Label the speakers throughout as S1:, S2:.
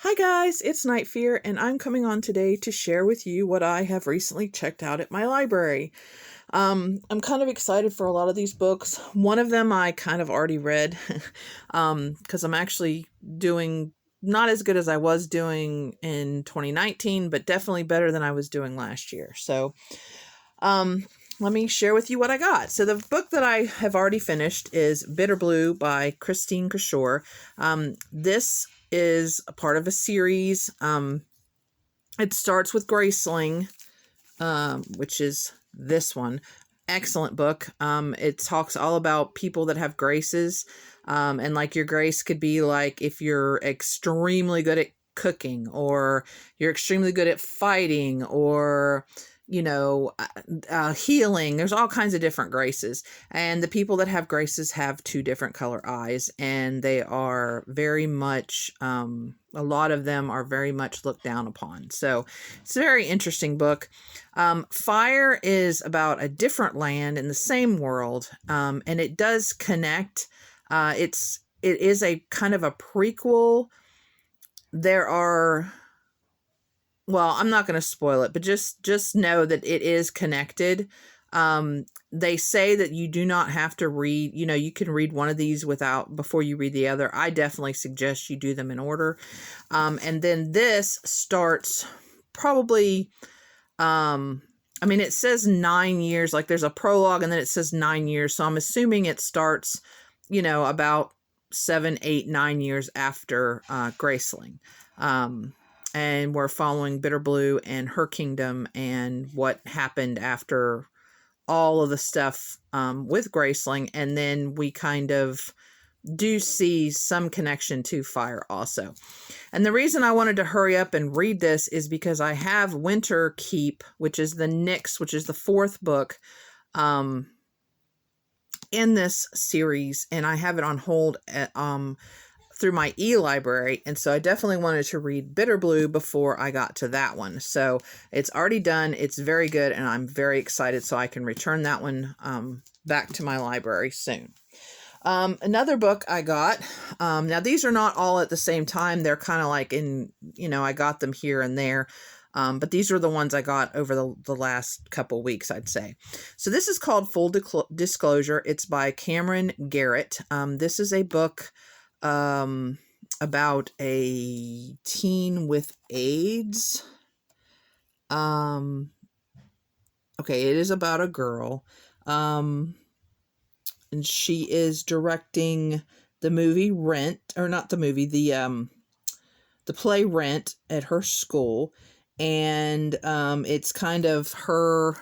S1: Hi guys, it's Night Fear, and I'm coming on today to share with you what I have recently checked out at my library. I'm kind of excited for a lot of these books. One of them I kind of already read, because I'm actually doing not as good as I was doing in 2019, but definitely better than I was doing last year. So, let me share with you what I got. So the book that I have already finished is Bitterblue by Christine Kishore. This is a part of a series. It starts with Graceling, which is this one. Excellent book. It talks all about people that have graces. And like your grace could be like if you're extremely good at cooking, or you're extremely good at fighting, or healing. There's all kinds of different graces, and the people that have graces have two different color eyes, and they are very much a lot of them are very much looked down upon. So it's a very interesting book. Fire is about a different land in the same world, and it does connect. It is a kind of a prequel. There are, well, I'm not going to spoil it, but just know that it is connected. They say that you do not have to read, you can read one of these before you read the other. I definitely suggest you do them in order. And then this starts probably, it says 9 years, like there's a prologue and then it says 9 years. So I'm assuming it starts, about 7, 8, 9 years after Graceling. And we're following Bitterblue and her kingdom and what happened after all of the stuff with Graceling. And then we kind of do see some connection to fire also. And the reason I wanted to hurry up and read this is because I have Winter Keep, which is the next, which is the fourth book in this series, and I have it on hold at through my e-library, and so I definitely wanted to read Bitterblue before I got to that one. So it's already done. It's very good, and I'm very excited so I can return that one back to my library soon. Another book I got, now these are not all at the same time. They're kind of like in, I got them here and there. But these are the ones I got over the last couple weeks, I'd say. So this is called Full Disclosure. It's by Cameron Garrett. This is a book about a teen with AIDS. Okay, it is about a girl. And she is directing the movie Rent, or not the movie, the play Rent at her school. And it's kind of her,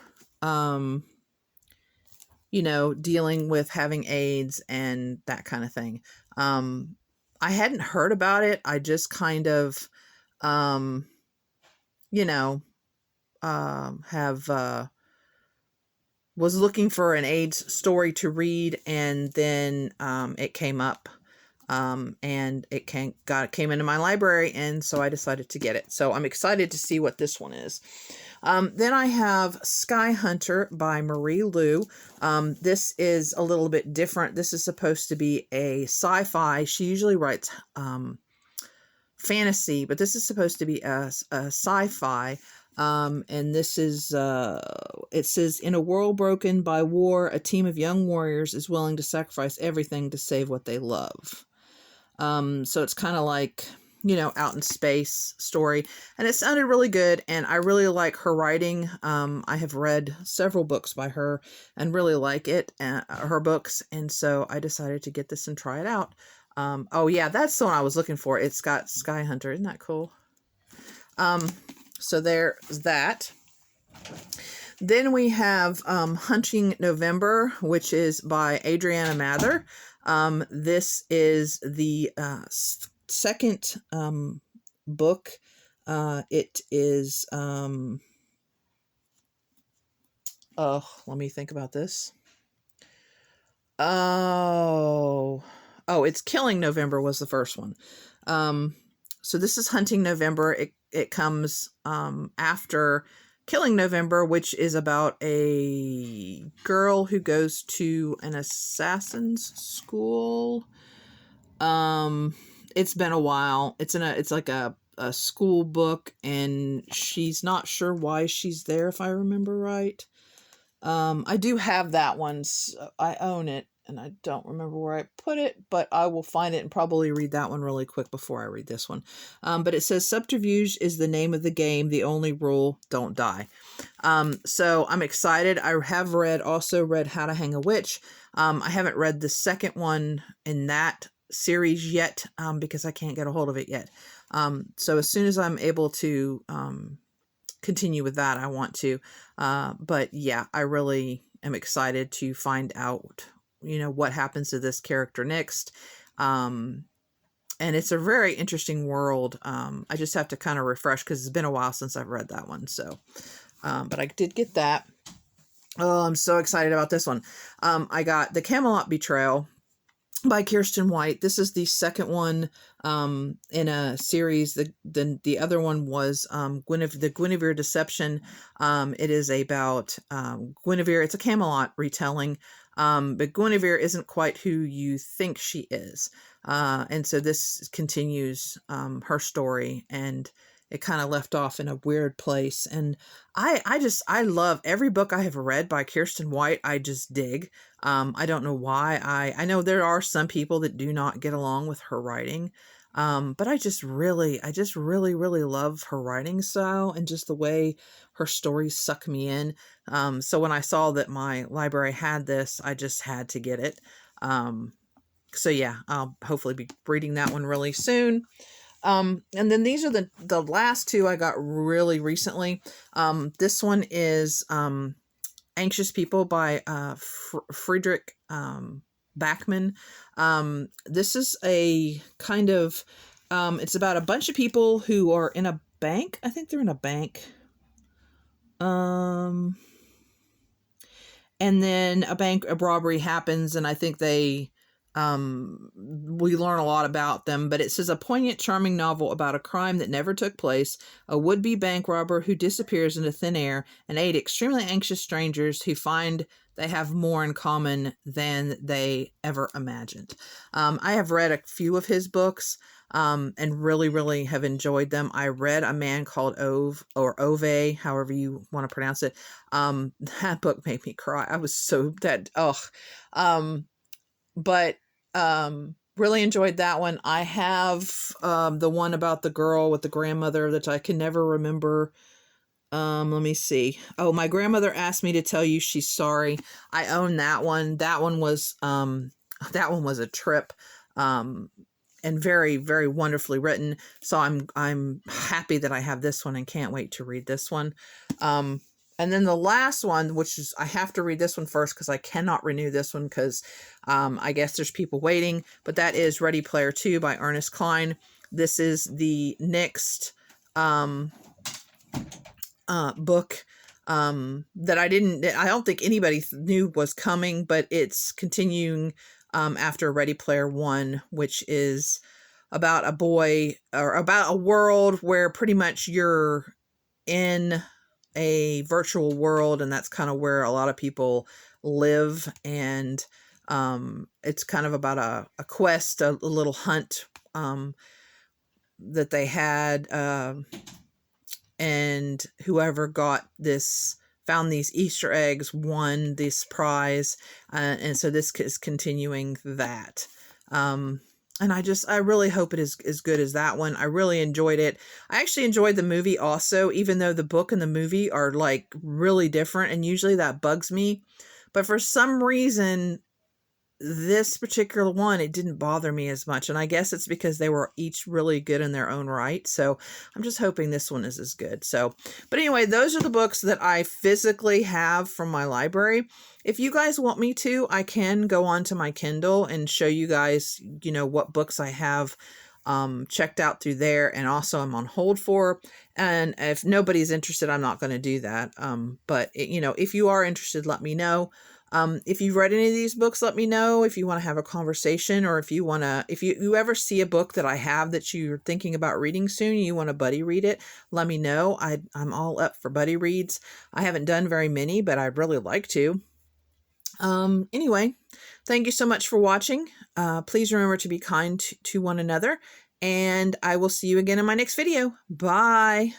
S1: dealing with having AIDS and that kind of thing. I hadn't heard about it. I just kind of, was looking for an AIDS story to read, and then it came up. And it came into my library, and so I decided to get it. So I'm excited to see what this one is. Then I have Sky Hunter by Marie Lu. This is a little bit different. This is supposed to be a sci-fi. She usually writes fantasy, but this is supposed to be a sci-fi. And this is, it says, in a world broken by war, a team of young warriors is willing to sacrifice everything to save what they love. So it's kind of like, out in space story, and it sounded really good, and I really like her writing. I have read several books by her and really like it, her books, and so I decided to get this and try it out. Oh yeah, that's the one I was looking for. It's got Sky Hunter. Isn't that cool? So there's that. Then we have Hunting November, which is by Adriana Mather. This is the second book. It is, let me think about this. It's Killing November was the first one. So this is Hunting November. It comes after Killing November, which is about a girl who goes to an assassin's school. It's been a while. It's like a a school book, and she's not sure why she's there, if I remember right. I do have that one. So I own it, and I don't remember where I put it, but I will find it and probably read that one really quick before I read this one. But it says, subterfuge is the name of the game. The only rule, don't die. So I'm excited. I have also read How to Hang a Witch. I haven't read the second one in that series yet, because I can't get a hold of it yet. So as soon as I'm able to continue with that, I want to. But yeah, I really am excited to find out, what happens to this character next. And it's a very interesting world. I just have to kind of refresh because it's been a while since I've read that one. So, but I did get that. Oh, I'm so excited about this one. I got The Camelot Betrayal by Kirsten White. This is the second one in a series. The other one was the Guinevere Deception. It is about Guinevere. It's a Camelot retelling, but Guinevere isn't quite who you think she is. And so this continues her story, and it kind of left off in a weird place. And I love every book I have read by Kirsten White. I just dig. I don't know why. I know there are some people that do not get along with her writing. But I just really, really love her writing style and just the way her stories suck me in. So when I saw that my library had this, I just had to get it. So yeah, I'll hopefully be reading that one really soon. And then these are the last two I got really recently. This one is Anxious People by Friedrich Bachman. This is a kind of, it's about a bunch of people who are in a bank. I think they're in a bank. And then a robbery happens, and I think we learn a lot about them, but it says a poignant, charming novel about a crime that never took place, a would-be bank robber who disappears into thin air, and 8 extremely anxious strangers who find they have more in common than they ever imagined. I have read a few of his books, and really, really have enjoyed them. I read A Man Called Ove, or Ove, however you want to pronounce it. That book made me cry. I was so but really enjoyed that one. I have the one about the girl with the grandmother that I can never remember. Let me see. Oh, My Grandmother Asked Me to Tell You She's Sorry. I own that one. That one was a trip. And very, very wonderfully written. So I'm happy that I have this one and can't wait to read this one. And then the last one, which is, I have to read this one first because I cannot renew this one because I guess there's people waiting, but that is Ready Player 2 by Ernest Cline. This is the next book that I don't think anybody knew was coming, but it's continuing after Ready Player 1, which is about a boy, or about a world where pretty much you're in a virtual world, and that's kind of where a lot of people live. And it's kind of about a quest, a little hunt that they had, and whoever found these Easter eggs won this prize, and so this is continuing that. And I really hope it is as good as that one. I really enjoyed it. I actually enjoyed the movie also, even though the book and the movie are like really different, and usually that bugs me. But for some reason, this particular one, it didn't bother me as much. And I guess it's because they were each really good in their own right. So I'm just hoping this one is as good. So, but anyway, those are the books that I physically have from my library. If you guys want me to, I can go onto my Kindle and show you guys, what books I have checked out through there, and also I'm on hold for. And if nobody's interested, I'm not going to do that. But if you are interested, let me know. If you've read any of these books, let me know. If you want to have a conversation, or if you ever see a book that I have that you're thinking about reading soon, you want to buddy read it, let me know. I'm all up for buddy reads. I haven't done very many, but I'd really like to. Anyway, thank you so much for watching. Please remember to be kind to one another, and I will see you again in my next video. Bye.